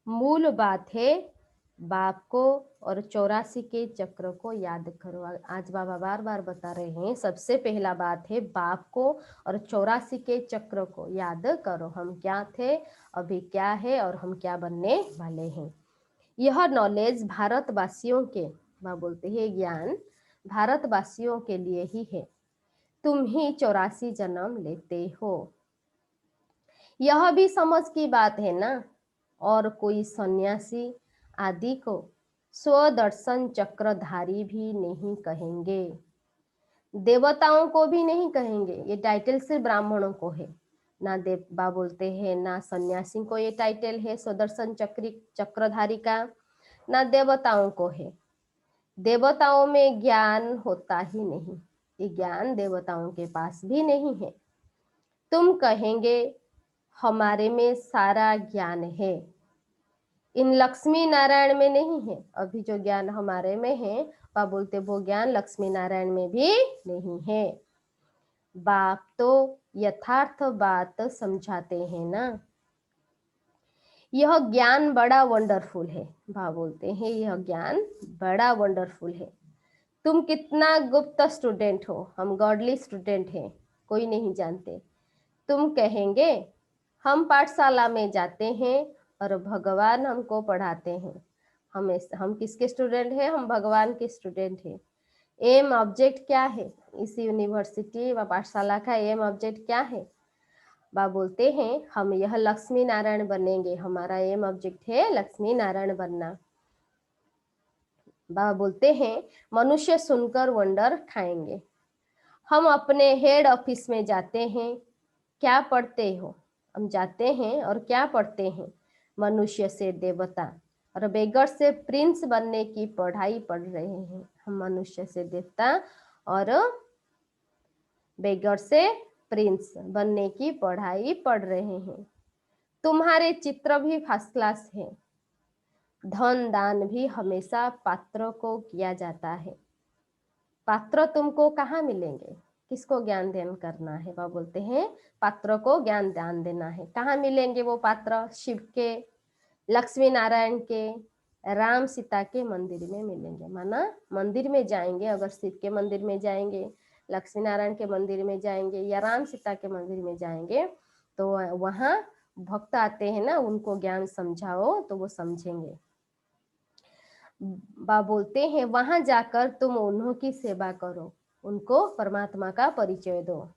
मूल बात है बाप को और 84 के चक्र को याद करो। आज बाबा बार बार बता रहे हैं सबसे पहला बात है बाप को और 84 के चक्र को याद करो। हम क्या थे, अभी क्या है और हम क्या बनने वाले हैं। यह नॉलेज भारतवासियों के, बाबा बोलते हैं ज्ञान भारतवासियों के लिए ही है। तुम ही 84 जन्म लेते हो, यह भी समझ की बात है ना। और कोई सन्यासी आदि को स्वदर्शन चक्रधारी भी नहीं कहेंगे, देवताओं को भी नहीं कहेंगे। ये टाइटल सिर्फ ब्राह्मणों को है ना, देव बा बोलते हैं ना सन्यासी को ये टाइटल है स्वदर्शन चक्रधारी का, ना देवताओं को है। देवताओं में ज्ञान होता ही नहीं, ये ज्ञान देवताओं के पास भी नहीं है। तुम कहेंगे हमारे में सारा ज्ञान है, इन लक्ष्मी नारायण में नहीं है। अभी जो ज्ञान हमारे में है वह बोलते वो ज्ञान लक्ष्मी नारायण में भी नहीं है। बाप तो यथार्थ बात समझाते हैं ना। यह ज्ञान बड़ा वंडरफुल है, बाप बोलते हैं यह ज्ञान बड़ा वंडरफुल है। तुम कितना गुप्त स्टूडेंट हो, हम गॉडली स्टूडेंट हैं, कोई नहीं जानते। तुम कहेंगे हम पाठशाला में जाते हैं और भगवान हमको पढ़ाते हैं। हम किसके स्टूडेंट हैं? हम भगवान के स्टूडेंट हैं। एम ऑब्जेक्ट क्या है इस यूनिवर्सिटी व पाठशाला का? एम ऑब्जेक्ट क्या है? बा बोलते हैं हम यह लक्ष्मी नारायण बनेंगे, हमारा एम ऑब्जेक्ट है लक्ष्मी नारायण बनना। बा बोलते हैं मनुष्य सुनकर वंडर खाएंगे। हम अपने हेड ऑफिस में जाते हैं, क्या पढ़ते हो? हम जाते हैं और क्या पढ़ते हैं? मनुष्य से देवता और बेगर से प्रिंस बनने की पढ़ाई पढ़ रहे हैं। हम मनुष्य से देवता और बेगर से प्रिंस बनने की पढ़ाई पढ़ रहे हैं। तुम्हारे चित्र भी फर्स्ट क्लास है। धन दान भी हमेशा पात्रों को किया जाता है। पात्र तुमको कहाँ मिलेंगे? किसको ज्ञान दान करना है? वह बोलते हैं पात्रों को ज्ञान दान देना है। कहाँ मिलेंगे वो पात्र? शिव के, लक्ष्मी नारायण के, राम सीता के मंदिर में मिलेंगे। माना मंदिर में जाएंगे, अगर शिव के मंदिर में जाएंगे, लक्ष्मी नारायण के मंदिर में जाएंगे या राम सीता के मंदिर में जाएंगे तो वहाँ भक्त आते हैं ना, उनको ज्ञान समझाओ तो वो समझेंगे। बा बोलते हैं वहां जाकर तुम उन्हों की सेवा करो, उनको परमात्मा का परिचय दो।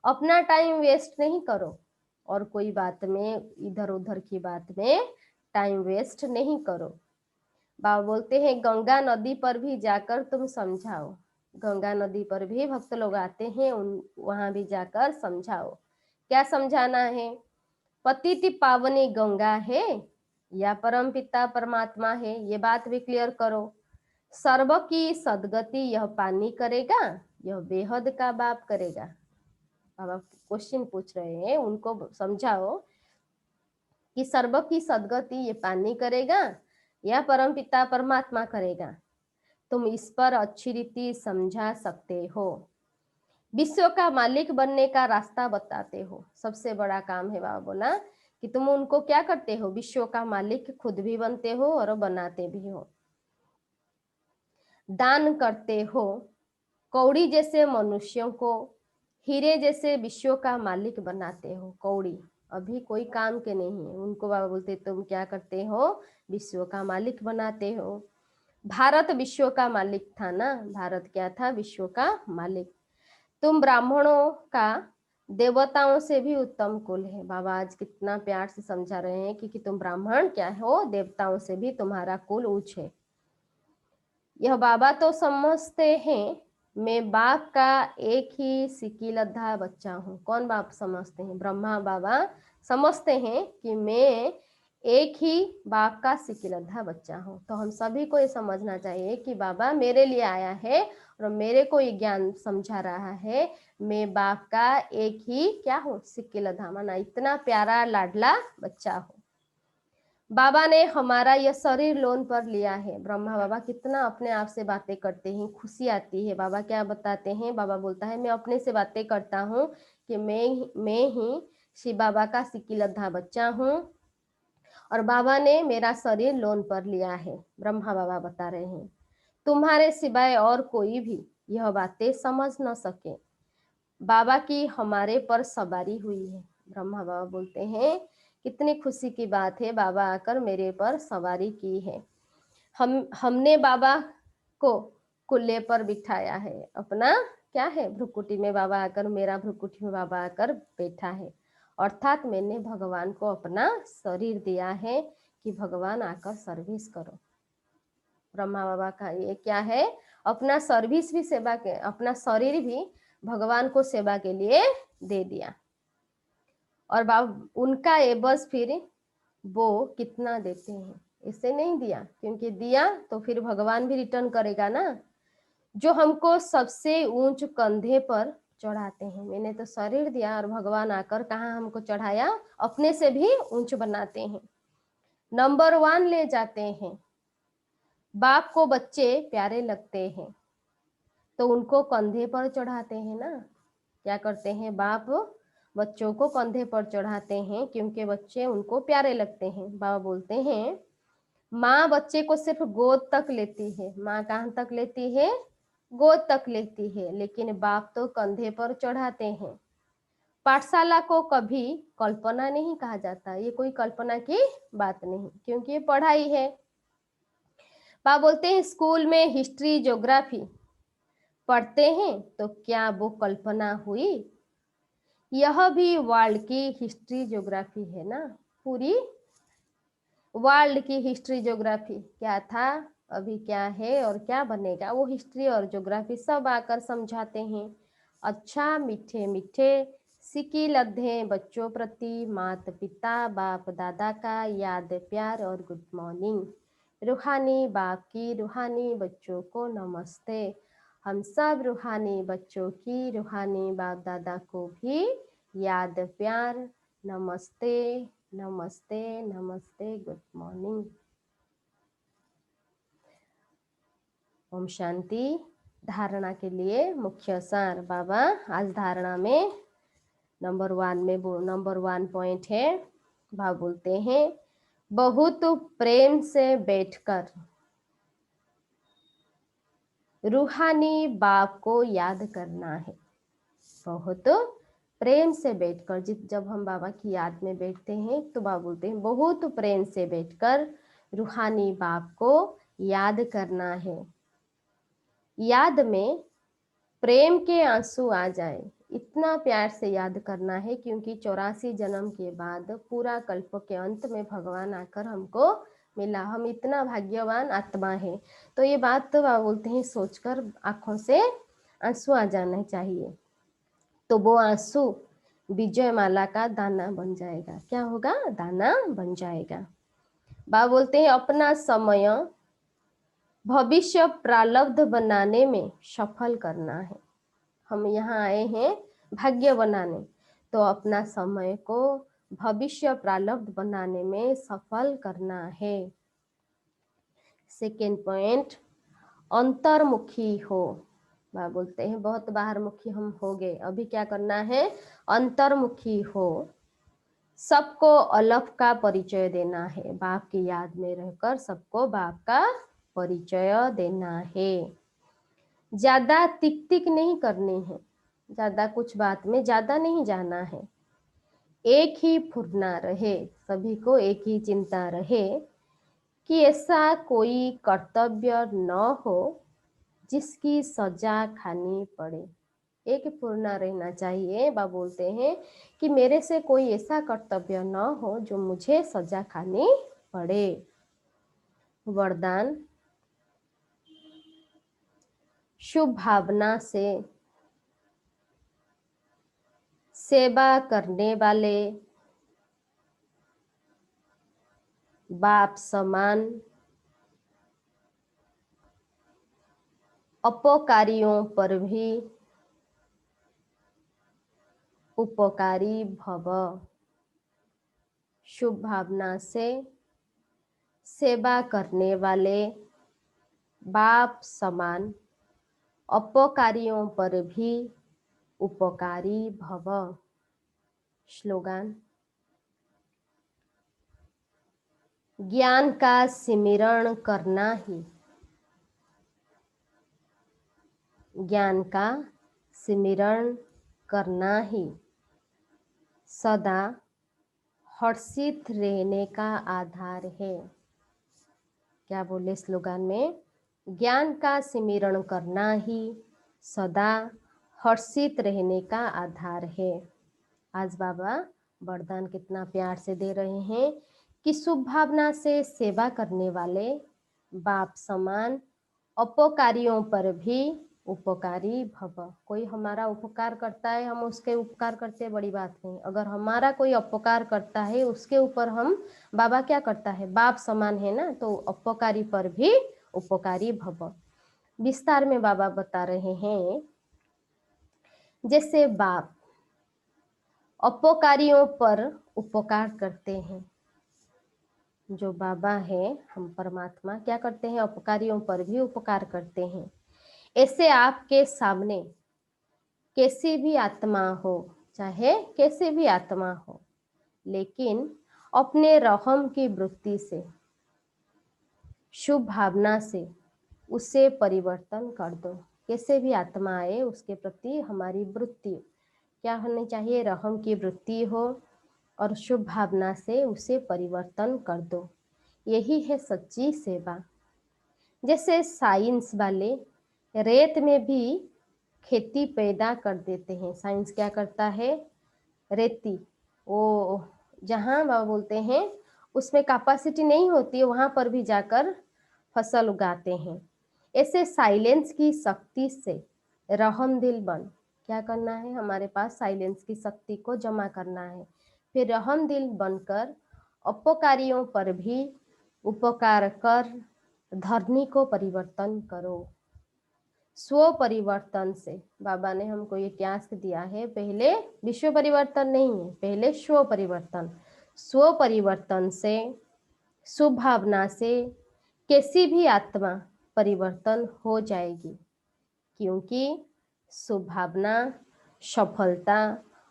अपना टाइम वेस्ट नहीं करो और कोई बात में इधर उधर की बात में टाइम वेस्ट नहीं करो। बाबा बोलते हैं गंगा नदी पर भी जाकर तुम समझाओ। गंगा नदी पर भी भक्त लोग आते हैं, वहां भी जाकर समझाओ। क्या समझाना है? पतिति पावनी गंगा है या परम पिता परमात्मा है, ये बात भी क्लियर करो। सर्व की सदगति यह पानी करेगा, यह बेहद का बाप करेगा। बाबा क्वेश्चन पूछ रहे हैं, उनको समझाओ कि सर्व की सदगति ये पानी करेगा या परम पिता परमात्मा करेगा। तुम इस पर अच्छी रीति समझा सकते हो। विश्व का मालिक बनने का रास्ता बताते हो। सबसे बड़ा काम है, बाबा बोला कि तुम उनको क्या करते हो? विश्व का मालिक खुद भी बनते हो और बनाते भी हो। दान करते हो, कौड़ी जैसे मनुष्यों को हीरे जैसे विश्व का मालिक बनाते हो। कौड़ी अभी कोई काम के नहीं है, उनको बाबा बोलते तुम क्या करते हो, विश्व का मालिक बनाते हो। भारत विश्व का मालिक था ना, भारत क्या था, विश्व का मालिक। तुम ब्राह्मणों का देवताओं से भी उत्तम कुल है। बाबा आज कितना प्यार से समझा रहे हैं कि तुम ब्राह्मण क्या हो, देवताओं से भी तुम्हारा कुल ऊंच है। यह बाबा तो समझते हैं मैं बाप का एक ही सिकीलधा बच्चा हूँ। कौन बाप समझते हैं? ब्रह्मा बाबा समझते हैं कि मैं एक ही बाप का सिकीलधा बच्चा हूँ। तो हम सभी को ये समझना चाहिए कि बाबा मेरे लिए आया है और मेरे को ये ज्ञान समझा रहा है, मैं बाप का एक ही क्या हूँ, सिकीलधा, माना इतना प्यारा लाडला बच्चा हूँ। बाबा ने हमारा यह शरीर लोन पर लिया है। ब्रह्मा बाबा कितना अपने आप से बातें करते हैं, खुशी आती है। बाबा क्या बताते हैं, बाबा बोलता है मैं अपने से बातें करता हूँ कि मैं ही शिव बाबा का सिकीलधा बच्चा हूँ और बाबा ने मेरा शरीर लोन पर लिया है। ब्रह्मा बाबा बता रहे हैं तुम्हारे सिवाय और कोई भी यह बातें समझ न सके, बाबा की हमारे पर सवारी हुई है। ब्रह्मा बाबा बोलते हैं कितनी खुशी की बात है, बाबा आकर मेरे पर सवारी की है। हमने बाबा को कुल्ले पर बिठाया है, अपना क्या है, भ्रुकुटी में बाबा आकर, मेरा भ्रुकुटी में बाबा आकर बैठा है। अर्थात मैंने भगवान को अपना शरीर दिया है कि भगवान आकर सर्विस करो। ब्रह्मा बाबा का ये क्या है, अपना सर्विस भी, सेवा के, अपना शरीर भी भगवान को सेवा के लिए दे दिया। और बाबा उनका ये बस फिर वो कितना देते हैं, इसे नहीं दिया, क्योंकि दिया तो फिर भगवान भी रिटर्न करेगा ना। जो हमको सबसे ऊंच कंधे पर चढ़ाते हैं, मैंने तो शरीर दिया और भगवान आकर कहाँ हमको चढ़ाया, अपने से भी ऊंच बनाते हैं, नंबर 1 ले जाते हैं। बाप को बच्चे प्यारे लगते हैं तो उनको कंधे पर चढ़ाते हैं ना। क्या करते हैं, बाप बच्चों को कंधे पर चढ़ाते हैं क्योंकि बच्चे उनको प्यारे लगते हैं। बाबा बोलते हैं माँ बच्चे को सिर्फ गोद तक लेती है, माँ कहाँ तक लेती है, गोद तक लेती है, लेकिन बाप तो कंधे पर चढ़ाते हैं। पाठशाला को कभी कल्पना नहीं कहा जाता, ये कोई कल्पना की बात नहीं, क्योंकि ये पढ़ाई है। बाबा बोलते हैं स्कूल में हिस्ट्री ज्योग्राफी पढ़ते हैं तो क्या वो कल्पना हुई, यह भी वर्ल्ड की हिस्ट्री ज्योग्राफी है ना। पूरी वर्ल्ड की हिस्ट्री ज्योग्राफी क्या था, अभी क्या है और क्या बनेगा, वो हिस्ट्री और ज्योग्राफी सब आकर समझाते हैं। अच्छा मीठे मीठे सिकी लद्दे बच्चों प्रति माता पिता बाप दादा का याद प्यार और गुड मॉर्निंग। रूहानी बाप की रूहानी बच्चों को नमस्ते। हम सब रूहानी बच्चों की रूहानी बाप दादा को भी याद प्यार, नमस्ते नमस्ते नमस्ते, गुड मॉर्निंग। ओम शांति। धारणा के लिए मुख्य सार बाबा आज धारणा में नंबर 1 पॉइंट है। बाबा बोलते हैं बहुत प्रेम से बैठकर रूहानी बाप को याद करना है। बहुत प्रेम से बैठकर, जब हम बाबा की याद में बैठते हैं तो बाबा बोलते हैं बहुत प्रेम से बैठकर रूहानी बाप को याद करना है। याद में प्रेम के आंसू आ जाए, इतना प्यार से याद करना है, क्योंकि 84 जन्म के बाद पूरा कल्प के अंत में भगवान आकर हमको मिला, हम इतना भाग्यवान आत्मा है। तो ये बात तो बाबा बोलते हैं सोचकर आंखों से आंसू आ जाना चाहिए, तो वो आंसू विजय माला का दाना बन जाएगा। क्या होगा, दाना बन जाएगा। बाबा बोलते हैं अपना समय भविष्य प्रारब्ध बनाने में सफल करना है। हम यहाँ आए हैं भाग्य बनाने, तो अपना समय को भविष्य प्रारब्ध बनाने में सफल करना है। सेकेंड पॉइंट, अंतर्मुखी हो। बाबा बोलते हैं बहुत बाहरमुखी हम हो गए, अभी क्या करना है, अंतर्मुखी हो। सबको अलफ का परिचय देना है, बाप की याद में रहकर सबको बाप का परिचय देना है। ज्यादा टिक टिक नहीं करनी है, ज्यादा कुछ बात में ज्यादा नहीं जाना है। एक ही फुरना रहे, सभी को एक ही चिंता रहे कि ऐसा कोई कर्तव्य न हो जिसकी सजा खानी पड़े। एक फुरना रहना चाहिए। बा बोलते हैं कि मेरे से कोई ऐसा कर्तव्य न हो जो मुझे सजा खानी पड़े। वरदान, शुभ भावना से सेवा करने वाले बाप समान अपकारियों पर भी उपकारी भव। शुभ भावना से सेवा करने वाले बाप समान अपकारियों पर भी उपकारी भव। स्लोगन, ज्ञान का सिमरण करना ही, ज्ञान का सिमरण करना ही सदा हर्षित रहने का आधार है। क्या बोले स्लोगन में? ज्ञान का सिमरण करना ही सदा हर्षित रहने का आधार है। आज बाबा वरदान कितना प्यार से दे रहे हैं कि शुभ भावना से सेवा करने वाले बाप समान अपकारियों पर भी उपकारी भव। कोई हमारा उपकार करता है, हम उसके उपकार करते हैं, बड़ी बात नहीं। अगर हमारा कोई अपकार करता है, उसके ऊपर हम, बाबा क्या करता है, बाप समान है ना, तो अपकारी पर भी उपकारी भव। विस्तार में बाबा बता रहे हैं, जैसे बाप अपकारियों पर उपकार करते हैं, जो बाबा है, हम परमात्मा क्या करते हैं, अपकारियों पर भी उपकार करते हैं। ऐसे आपके सामने कैसी भी आत्मा हो, चाहे कैसे भी आत्मा हो, लेकिन अपने रहम की वृत्ति से, शुभ भावना से उसे परिवर्तन कर दो। कैसे भी आत्मा आए, उसके प्रति हमारी वृत्ति क्या होनी चाहिए, रहम की वृत्ति हो और शुभ भावना से उसे परिवर्तन कर दो। यही है सच्ची सेवा। जैसे साइंस वाले रेत में भी खेती पैदा कर देते हैं। साइंस क्या करता है, रेती, वो जहाँ वह बोलते हैं उसमें कैपेसिटी नहीं होती है, वहाँ पर भी जाकर फसल उगाते हैं। ऐसे साइलेंस की शक्ति से रहम दिल बन, क्या करना है, हमारे पास साइलेंस की शक्ति को जमा करना है। फिर रहम दिल बनकर अपकारियों पर भी उपकार कर धरनी को परिवर्तन करो। स्व परिवर्तन से बाबा ने हमको ये टास्क दिया है। पहले विश्व परिवर्तन नहीं है, पहले स्व परिवर्तन। स्व परिवर्तन से, शुभ भावना से कैसी भी आत्मा परिवर्तन हो जाएगी, क्योंकि शुभ भावना सफलता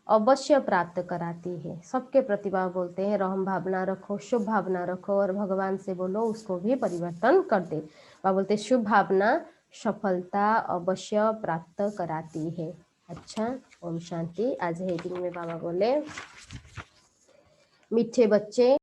अवश्य प्राप्त कराती है। सबके प्रतिभा बोलते हैं रहम भावना रखो, शुभ भावना रखो और भगवान से बोलो उसको भी परिवर्तन कर दे। बाबा बोलते शुभ भावना सफलता अवश्य प्राप्त कराती है। अच्छा, ओम शांति। आज हेडिंग में बाबा बोले, मीठे बच्चे